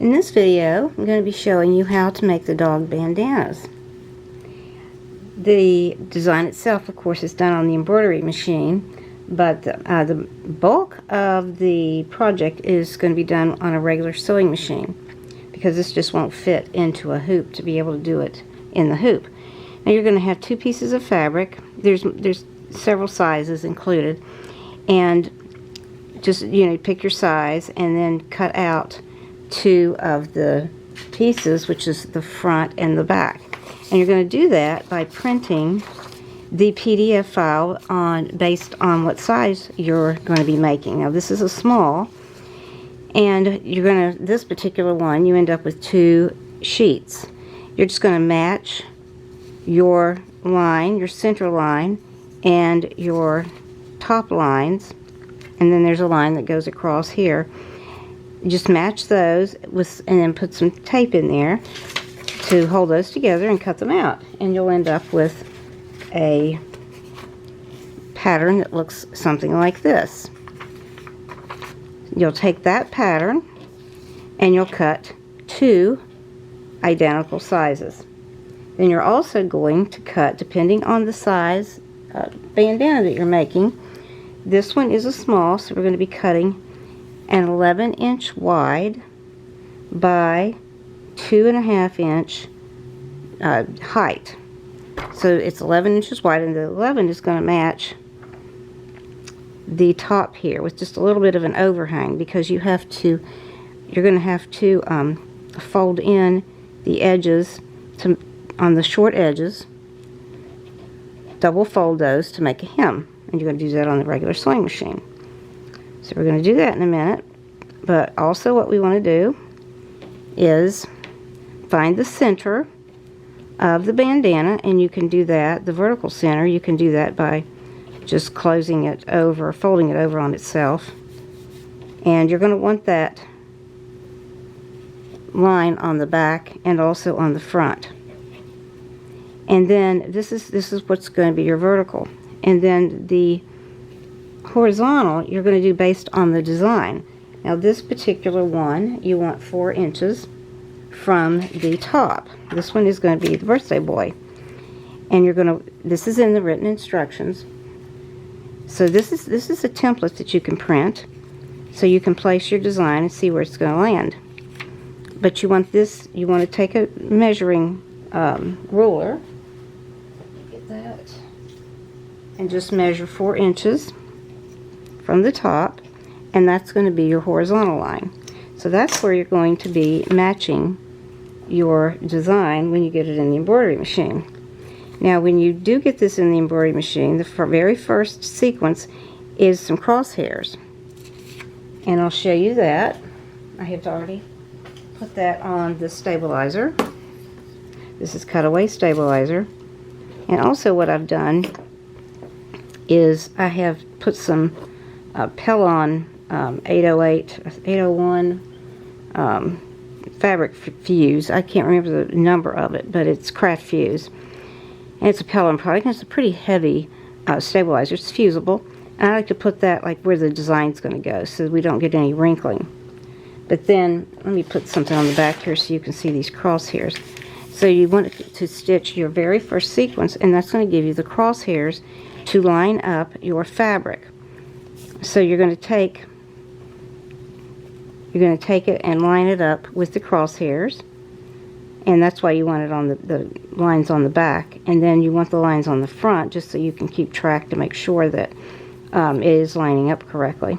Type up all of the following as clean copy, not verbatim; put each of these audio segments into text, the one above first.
In this video, I'm going to be showing you how to make the dog bandanas. The design itself, of course, is done on the embroidery machine, but the bulk of the project is going to be done on a regular sewing machine because this just won't fit into a hoop to be able to do it in the hoop. Now you're going to have two pieces of fabric. There's several sizes included, and just pick your size and then cut out two of the pieces, which is the front and the back. And you're going to do that by printing the PDF file based on what size you're going to be making. Now this is a small, and this particular one, you end up with two sheets. You're just going to match your line, your center line, and your top lines, and then there's a line that goes across here. Just match those and then put some tape in there to hold those together and cut them out, and you'll end up with a pattern that looks something like this. You'll take that pattern and you'll cut two identical sizes. Then you're also going to cut, depending on the size bandana that you're making. This one is a small, so we're going to be cutting an 11-inch wide by 2.5-inch height. So it's 11 inches wide, and the 11 is going to match the top here with just a little bit of an overhang, because you're going to have to fold in the edges on the short edges, double fold those to make a hem, and you're going to do that on the regular sewing machine. So we're going to do that in a minute, but also what we want to do is find the center of the bandana, and you can do that, the vertical center, you can do that by just closing it over, folding it over on itself. And you're going to want that line on the back and also on the front. And then this is what's going to be your vertical. And then the horizontal you're going to do based on the design. Now this particular one, you want 4 inches from the top. This one is going to be the birthday boy, and this is in the written instructions. So this is a template that you can print, so you can place your design and see where it's going to land. But you want to take a measuring ruler, get that, and just measure 4 inches from the top, and that's going to be your horizontal line. So that's where you're going to be matching your design when you get it in the embroidery machine. Now when you do get this in the embroidery machine, the very first sequence is some crosshairs, and I'll show you that. I have already put that on the stabilizer. This is cutaway stabilizer. And also what I've done is I have put some Pellon 801 fabric fuse. I can't remember the number of it, but it's craft fuse, and it's a Pellon product, and it's a pretty heavy stabilizer. It's fusible, and I like to put that like where the design's going to go so we don't get any wrinkling. But then let me put something on the back here so you can see these crosshairs. So you want to stitch your very first sequence, and that's going to give you the crosshairs to line up your fabric. So you're going to take it and line it up with the crosshairs, and that's why you want it on the lines on the back, and then you want the lines on the front just so you can keep track to make sure that it is lining up correctly.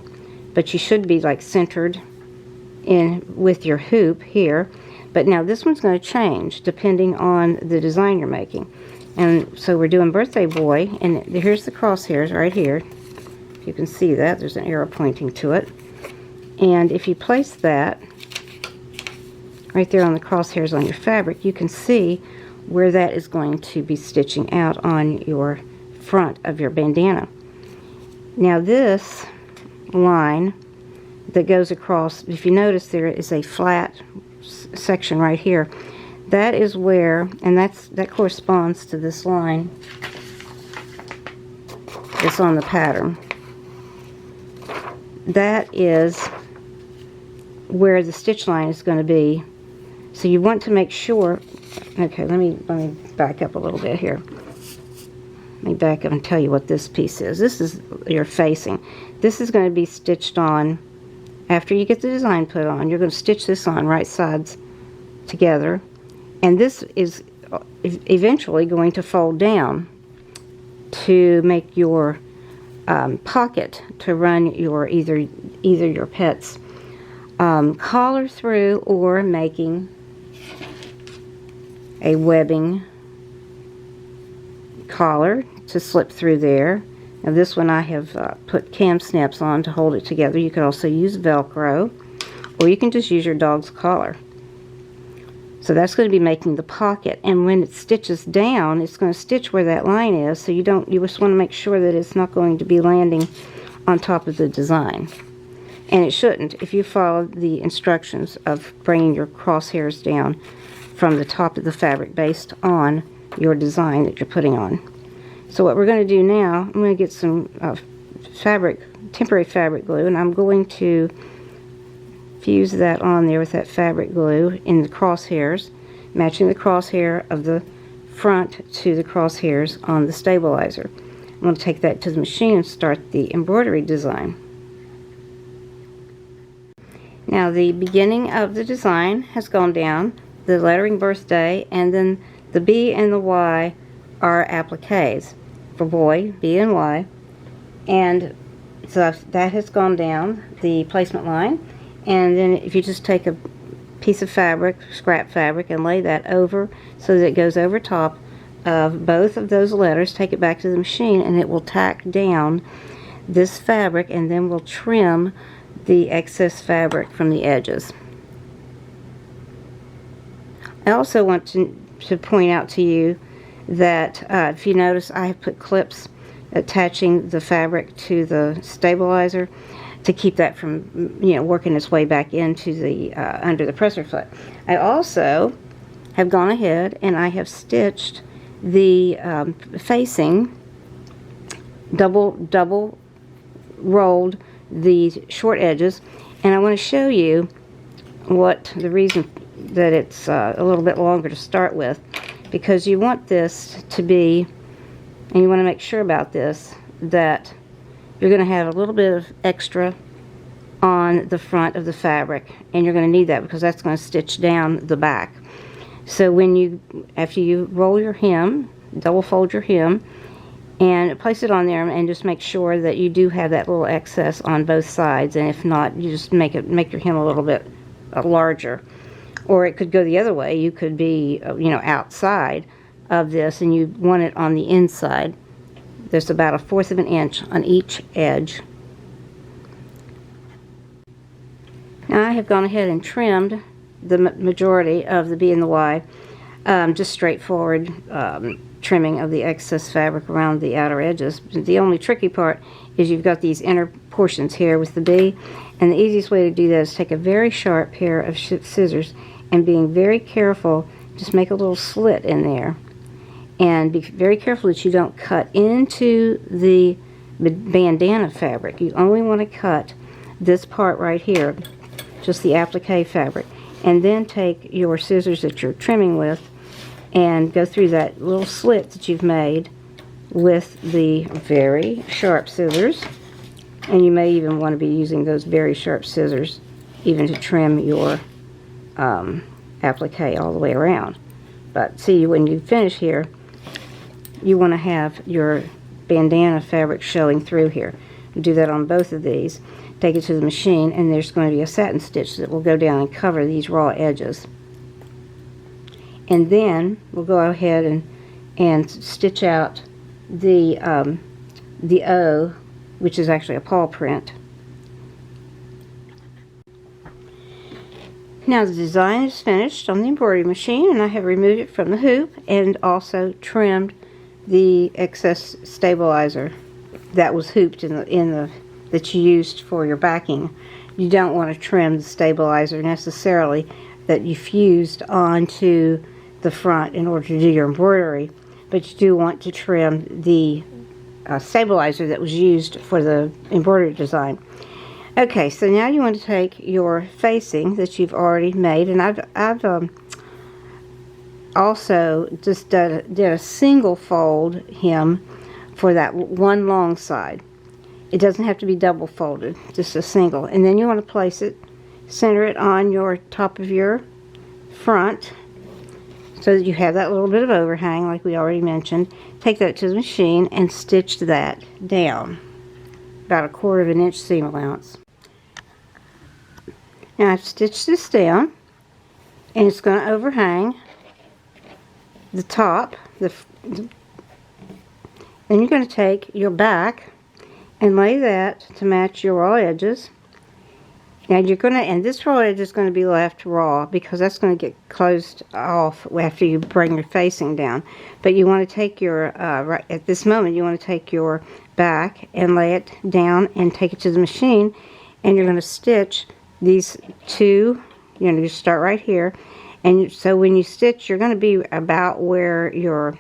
But you should be like centered in with your hoop here. But now this one's going to change depending on the design you're making. And so we're doing birthday boy, and here's the crosshairs right here. You can see that there's an arrow pointing to it, and if you place that right there on the crosshairs on your fabric, you can see where that is going to be stitching out on your front of your bandana. Now this line that goes across, if you notice there is a flat section right here, that is where, and that corresponds to this line that's on the pattern. That is where the stitch line is going to be. So you want to make sure, okay, let me back up a little bit here. Let me back up and tell you what this piece is. This is your facing. This is going to be stitched on after you get the design put on. You're going to stitch this on right sides together, and this is eventually going to fold down to make your pocket to run your either your pet's collar through, or making a webbing collar to slip through there. Now this one I have put cam snaps on to hold it together. You could also use Velcro, or you can just use your dog's collar. So that's going to be making the pocket, and when it stitches down, it's going to stitch where that line is, so you just want to make sure that it's not going to be landing on top of the design. And it shouldn't if you follow the instructions of bringing your crosshairs down from the top of the fabric based on your design that you're putting on. So what we're going to do now, I'm going to get some temporary fabric glue, and I'm going to fuse that on there with that fabric glue in the crosshairs, matching the crosshair of the front to the crosshairs on the stabilizer. I'm going to take that to the machine and start the embroidery design. Now the beginning of the design has gone down, the lettering birthday, and then the B and the Y are appliques. For boy, B and Y, and so that has gone down the placement line. And then if you just take a piece of fabric, scrap fabric, and lay that over so that it goes over top of both of those letters, take it back to the machine, and it will tack down this fabric, and then we'll trim the excess fabric from the edges. I also want to point out to you that if you notice, I have put clips attaching the fabric to the stabilizer to keep that from working its way back into the under the presser foot. I also have gone ahead and I have stitched the facing, double rolled the short edges, and I want to show you what the reason that it's a little bit longer to start with, because you want this to be, and you want to make sure about this, that you're going to have a little bit of extra on the front of the fabric, and you're going to need that because that's going to stitch down the back. So after you roll your hem, double fold your hem, and place it on there, and just make sure that you do have that little excess on both sides, and if not, you just make your hem a little bit larger. Or it could go the other way. You could be outside of this, and you want it on the inside. There's about 1/4 of an inch on each edge. Now I have gone ahead and trimmed the majority of the B and the Y, just straightforward trimming of the excess fabric around the outer edges. The only tricky part is you've got these inner portions here with the B, and the easiest way to do that is take a very sharp pair of scissors and, being very careful, just make a little slit in there. And be very careful that you don't cut into the bandana fabric. You only want to cut this part right here, just the applique fabric. And then take your scissors that you're trimming with and go through that little slit that you've made with the very sharp scissors. And you may even want to be using those very sharp scissors even to trim your applique all the way around. But see, when you finish here, you want to have your bandana fabric showing through here. Do that on both of these. Take it to the machine, and there's going to be a satin stitch that will go down and cover these raw edges. And then we'll go ahead and stitch out the O, which is actually a paw print. Now the design is finished on the embroidery machine, and I have removed it from the hoop and also trimmed the excess stabilizer that was hooped that you used for your backing. You don't want to trim the stabilizer necessarily that you fused onto the front in order to do your embroidery, but you do want to trim the stabilizer that was used for the embroidery design. Okay, so now you want to take your facing that you've already made, and I've also just did a single fold hem for that one long side. It doesn't have to be double folded, just a single. And then you want to place it, center it on your top of your front so that you have that little bit of overhang like we already mentioned. Take that to the machine and stitch that down, about 1/4 of an inch seam allowance. Now I've stitched this down, and it's going to overhang the top. Then you're going to take your back and lay that to match your raw edges. Now you're going to, and this raw edge is going to be left raw because that's going to get closed off after you bring your facing down. But you want to take your, right at this moment, you want to take your back and lay it down and take it to the machine, and you're going to stitch these two. You're going to start right here, and so when you stitch, you're going to be about where your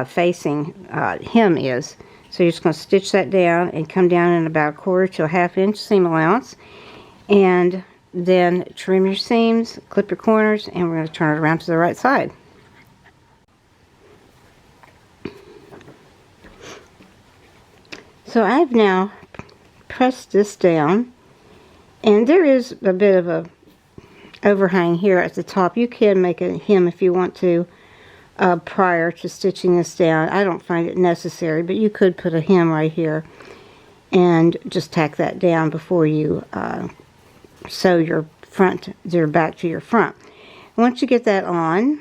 facing hem is. So you're just going to stitch that down and come down in about 1/4 to a 1/2 inch seam allowance, and then trim your seams, clip your corners, and we're going to turn it around to the right side. So I've now pressed this down, and there is a bit of a overhang here at the top. You can make a hem if you want to prior to stitching this down. I don't find it necessary, but you could put a hem right here and just tack that down before you sew your back to your front. Once you get that on,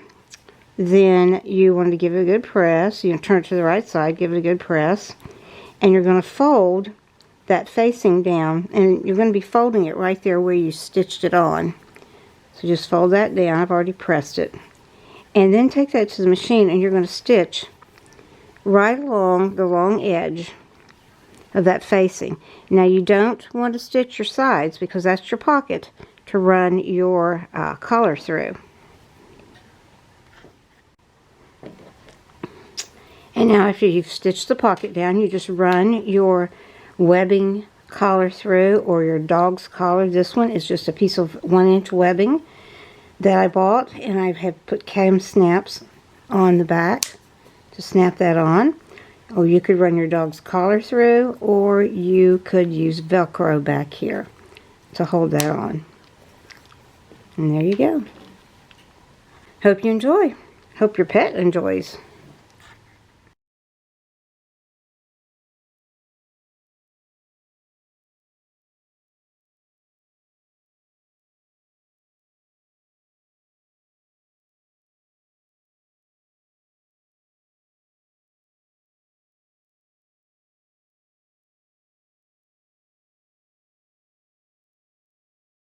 then you want to give it a good press. You turn it to the right side, give it a good press, and you're going to fold that facing down, and you're going to be folding it right there where you stitched it on. So just fold that down. I've already pressed it. And then take that to the machine, and you're going to stitch right along the long edge of that facing. Now you don't want to stitch your sides because that's your pocket to run your collar through. And now after you've stitched the pocket down, you just run your webbing collar through, or your dog's collar. This one is just a piece of 1-inch webbing that I bought, and I have put cam snaps on the back to snap that on. Or you could run your dog's collar through, or you could use Velcro back here to hold that on. And there you go. Hope you enjoy. Hope your pet enjoys.